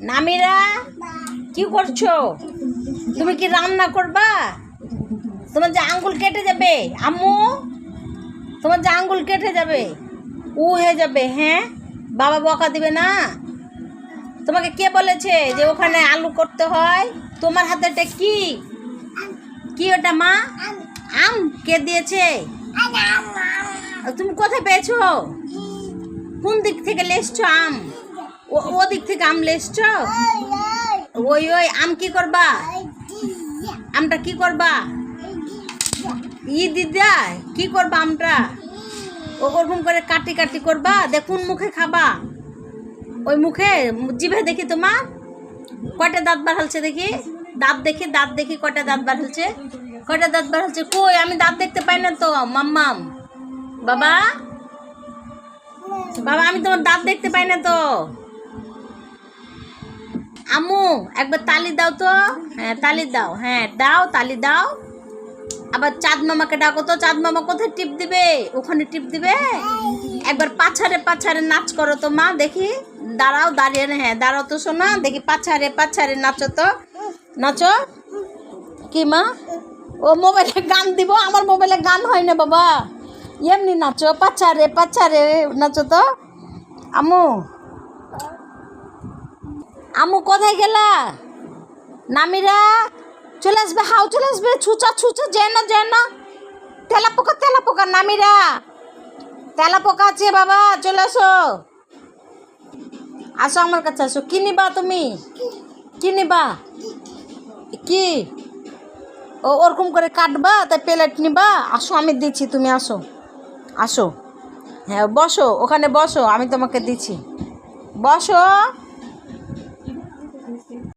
নামিরা কি করছো? তুমি কি রান্না করবা? তোমার যে আঙ্গুল কেটে যাবে আম্মু, তোমার যে আঙ্গুল কেটে যাবে, হয়ে যাবে। হ্যাঁ, বাবা বকা দিবে না? তোমাকে কে বলেছে যে ওখানে আলু করতে হয়? তোমার হাতেটা কি কি ওটা মা? আম কে দিয়েছে? তুমি কোথায় পেয়েছো? কোন দিক থেকে লেসছো আম? ও দিক থেকে আম লেসছো? ওই আম কি করবা? আমটা কি করবা? দিদা কি করবা আমটা? ওরকম করে কাটি কাটি করবা? দেখুন মুখে খাবা? ওই মুখে জিভে দেখি তোমার কয়টা দাঁত বার হচ্ছে, দেখি দাঁত দেখি কয়টা দাঁত বার হচ্ছে, কয়টা দাঁত বার হচ্ছে? কই আমি দাঁত দেখতে পাই না তো মাম্মাম। বাবা বাবা আমি তোমার দাঁত দেখতে পাই না তো। আম্মু একবার তালি দাও তো। হ্যাঁ তালি দাও, হ্যাঁ দাও তালি দাও। আবার চাঁদ মামাকে ডাকো তো। চাঁদ মামা কোথায় টিপ দিবে? ওখানে টিপ দিবে। একবার পাছারে পাছারে নাচ করো তো মা, দেখি। দাঁড়াও, দাঁড়িয়ে না, হ্যাঁ দাঁড়াও তো শোনা, দেখি পাছারে পাছারে নাচো তো, নাচো। কি মা? ও মোবাইলে গান দিব? আমার মোবাইলে গান হয় না বাবা, এমনি নাচো, পাছারে পাছারে নাচো তো। আম্মু আম্মু কোথায় গেলা? নামিরা চলে আসবে, হাও চলে আসবে, ছুচা ছুচা, যেন যেন তেলা পোকা নামিরা, তেলা পোকা আছে বাবা, চলে আসো, আসো আমার কাছে আসো। কি নিবা তুমি? কি নিবা? কি ওরকম করে কাটবা? তাই প্লেট নিবা? আসো আমি দিচ্ছি, তুমি আসো, আসো। হ্যাঁ বসো, ওখানে বসো, আমি তোমাকে দিচ্ছি, বসো।